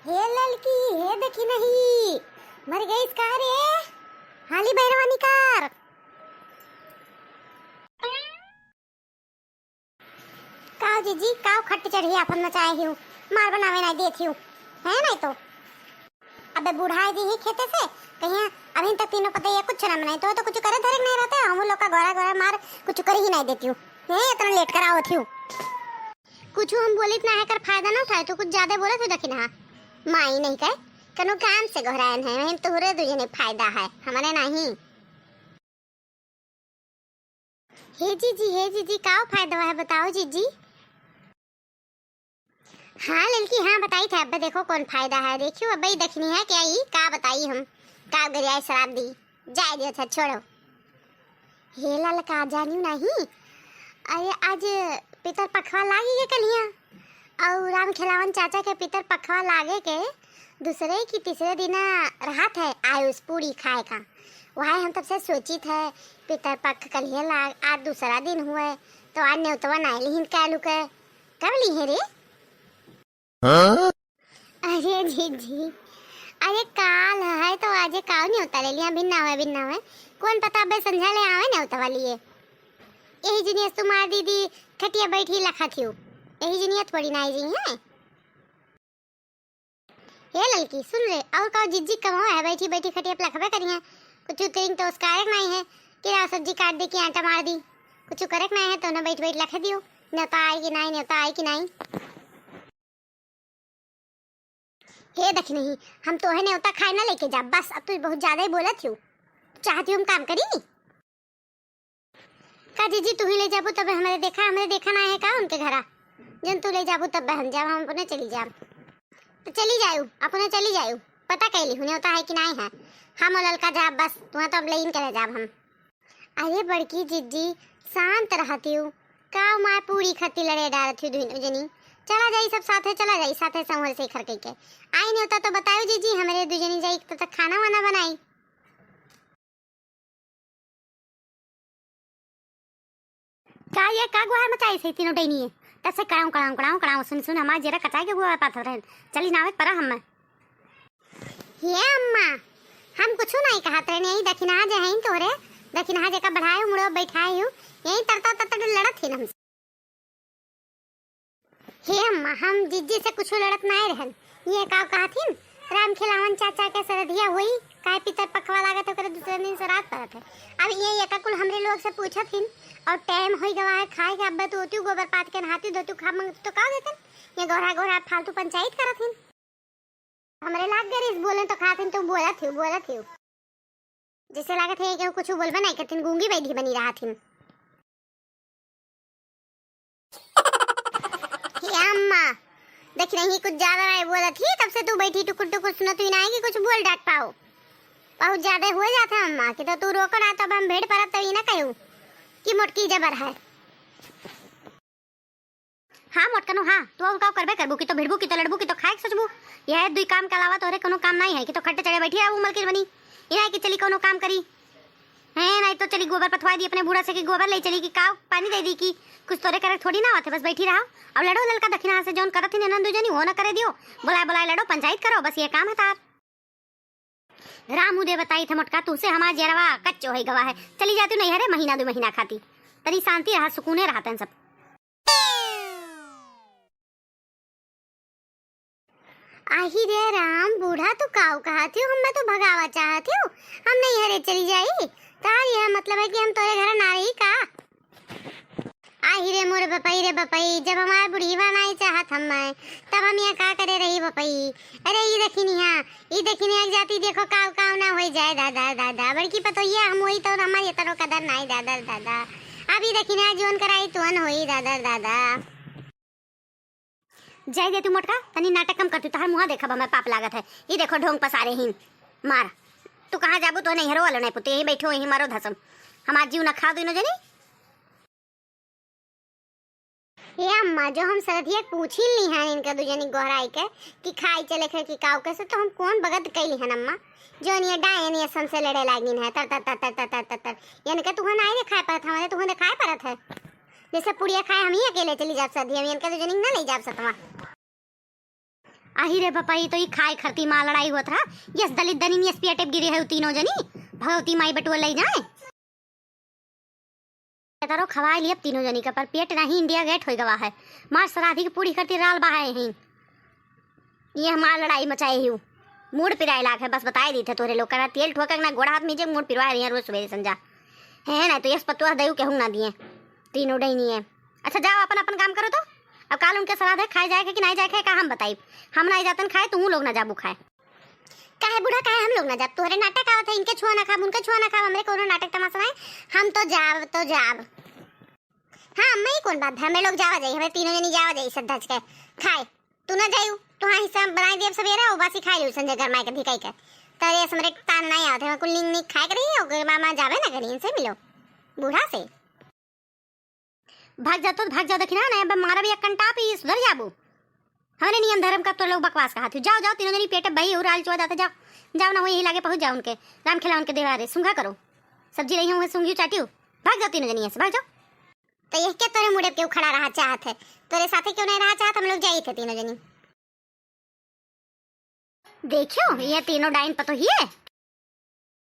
हे लड़की हे देखी नहीं मर गई इसका रे हाली भैरवानी कार काव जीजी काव खट्ट चढ़ी अपन मचाए हूँ मार बनावे नहीं देती हूँ है नहीं तो अबे बुढ़ाई दी ही खेते से कहीं अभी तक तीनों पता है कुछ ना बनाई तो कुछ करे धरे नहीं रहते हम लोग का गोरा गोरा मार कुछ कर ही नहीं देती हूँ इतना लेट कर आओ थी कुछ हम बोले इतना है कर फायदा ना उठाए तो कुछ ज्यादा बोले तो देखी ना माई नहीं कहे कनो काम से घरायन है हम तो रे तुझे नहीं फायदा है हमारे नहीं हे जीजी का फायदा है बताओ जीजी। हाँ लड़की हाँ बताई थे अब देखो कौन फायदा है देखियो अब देखनी है क्या ही का बताई हम का गरिया शराब दी जाए दियो था छोड़ो हे लाल का जानियो नहीं अरे आज पितर पखवा लागी के कलिया और राम खिलावन चाचा के पितर पखवा लागे के दूसरे की तीसरे दिन राहत है आयुष पूरी खाए का वह हम तब से सोची थे पितर पख कलिया लाग आज दूसरा दिन हुए तो आज न्योतवा नहीं लिहिन कालू के कब ली है रे अरे जी अरे काल है तो आज काव नहीं होता ले लिया भिन्ना हुए कौन पता अब संझा ले आवे न्योतवा लिए यही जनिया तुम्हारी दीदी खटिया बैठी लखा थी यही जनिया थोड़ी ना जी है ये लड़की सुन रे और का जिज्जी कमाओ है बैठी बैठी खटिया पे लखबे करिए कुछ करेंगे तो उसका एक नहीं है कि सब्जी काट दी कि आटा मार दी कुछ करक नहीं है तो ना बैठ बैठ लख दियो नेता आई कि नहीं हे देख नहीं हम तो है नेता खाए ना लेके जा बस अब तू बहुत ज्यादा ही बोला थी चाहती हूँ हम काम करी का जीजी तू ही ले जाबू तब हमारे देखा ना है का उनके घरा जन तू ले जाबू तब हम जाब हम अपने चली जाब तो चली जायू अपने चली जायू पता कैली हुने होता है कि नहीं है हम ललका जाब बस तुम तो अब लेन करे जाब हम अरे बड़की जीजी शांत रहती हूँ का माँ पूरी खती लड़े डालती हूँ जनी चला जाई सब साथे संवर से खर के आई नहीं होता तो बताओ जीजी हमारे दुजनी जाई तो खाना वाना बनाई का ये का गुहार मचाई से तीनों डैनी है तसे कड़ाऊ सुन हमार जरा कचाई के गुहार पाथर रहन चली नावे पर हम ये अम्मा हम कुछ नहीं कहा थे नहीं दखिना जे हैं तोरे दखिना जे का बढ़ाए मुड़ो बैठाए हूं यही तरता लड़त थी हमसे हे अम्मा हम जिज्जी से कुछ लड़त नहीं रहन ये का कहा थी राम खिलावन चाचा के सरधिया हुई काय पितर पकवा लागत ओकरे दूसरे दिन से रात परत है अब ये एका कुल हमरे लोग से पूछा थी और टाइम होई गवा है खाए के अब तो होती गोबर पात के नहाती दो तू खा मंग तो का देतन ये गोरा फालतू पंचायत करत थी हमरे लाग गए इस बोले तो खातिन तो बोला थी जैसे लागत है कि कुछ बोलबे नहीं करतिन गूंगी बैठी बनी रहा थी अम्मा देख नहीं कुछ ज्यादा नहीं बोला थी तब से तू बैठी टुकुर सुनत ही नहीं कि कुछ बोल डांट पाओ बहुत ज्यादा हो जाता अम्मा कि तो तू रोको ना तब हम भेड़ परत तो ही ना कहूं कि मोटकी जबर है हाँ मोटकनो हाँ तू अब का करबे करबू कि तो भिड़बू कि तो लड़बू कि तो खाए सोचबू यह दुई काम के अलावा तोरे कोनो काम नहीं है कि तो खट्टे चढ़े बैठी है उमल के बनी इना कि चली कोनो काम करी है नहीं तो चली गोबर पथवा दी अपने बूढ़ा से कि गोबर ले चली कि काव पानी दे दी कि कुछ तोरे करे थोड़ी ना होते बस बैठी रहो अब लड़ो ललका दक्षिणा से जोन करत ही नंदू जनी हो ना करे दियो बुलाए लड़ो पंचायत करो बस ये काम है तार रामू दे बताई थे मोटका तू से हमारा जरवा कच्चो है गवा है चली जाती नहीं हरे महीना 2 महीना खाती तरी शांति रहा सुकूने रहते हैं सब आही रे राम बूढ़ा तू काव कहती हूँ मैं तो भगावा चाहती हूँ हम नहीं हरे चली जाई तार यह मतलब है कि हम तोरे घर ना रही का आही रे मोर बपई जब हमारे बुढ़ीवा नहीं चाहत हम मैं तब हम यहाँ का करे रही बपई अरे ये देखिनी एक जाती देखो काव ना हो जाए दादा बड़की पतोइया हम वही तो हमारी तरो कदर नहीं दादा अभी देखिनी जोन कराई तुअन होई दादा जय दे तू मोटका तनी नाटक कम करती तोहर मुंह देखब मैं पाप लागत है ये देखो ढोंग पसारे हिन मार तू कहाँ जाबू तो नहीं हरो वाला नहीं पुते यही बैठो यही मारो धसम हमार जीव न खा दो जनी ये अम्मा जो हम सरधिया पूछी ली हैं इनका दुजनी गोहराई के कि खाई चले खे कि काव कैसे तो हम कौन बगत कैली हैं अम्मा जो ये डायन ये सन से लड़े लागिन है तर यानी कि तुहन आई खाए परत हमारे तुहन खाए परत है जैसे पुड़िया खाए हम ही अकेले चली जा सरधिया इनका दुजनी ना ले जा सकवा आही रे पापा ये तो ही खाए खरती माँ लड़ाई होत रहा। यस दलित दनी यस पिया टेप गिरी है तीनों जनी भगवती माई बटुआ ले जाए तारो खवाए लिए तीनों जनी का पर पेट नहीं इंडिया गेट हो गवा है। मार सराधी की पूरी करती राल बहाए हैं ये हमार लड़ाई मचाए ही मूड पिराए लाख है। बस बताए दी थे तोरे लोग करा तेल ठोकर ना गोड़ा हाथ में जे मूड पिरवा रही है रोज सवेरे संजा है ना। तो यस पतुआ दयू कहूँ ना दिए तीनों डई नहीं है। अच्छा जाओ अपन अपन काम करो। तो अब काल उनके सलाह है खाए जाए कि नहीं जाए का हम बताई। हम नहीं जातन खाए तू लोग ना जाबू खाए काहे बुढ़ा काहे हम लोग ना जाब। तोहरे नाटक आवत है इनके छुआ ना खाब उनके छुआ ना खाब हमरे कोनो नाटक तमाशा नहीं। हम तो जाब हाँ मैं कौन बात है हमें लोग जावा जाई हमें तीनों जनी जावा जाई सद्धा के खाए तू ना जायू तो हाँ हिस्सा बनाई देब सवेरे ओ बासी खाई लियो संजय घर माई के धिकाई कर तरे हमरे तान नहीं आवत है कुल निंग खाए करी ओ मामा जावे ना करी इनसे मिलो बूढ़ा से भाग जा दखिना ना अब मारा भी एक कंटा पे सुधर जाबू। हमने नियम धर्म का तो लोग बकवास कहा थी। जाओ तीनों जनी पेट भाई और आल चुआ जाते जाओ ना वही लागे पहुंच जाओ उनके राम खिला उनके देवारे सुंघा करो सब्जी रही हूँ सुंघी चाटी भाग जाओ तीनों जनी ऐसे भाग जाओ। तो ये क्या तोरे मुड़े क्यों खड़ा रहा चाहत है तोरे साथे क्यों नहीं रहा चाहत हम लोग जाई थे तीनों जनी। देखियो ये तीनों डाइन पतो ही है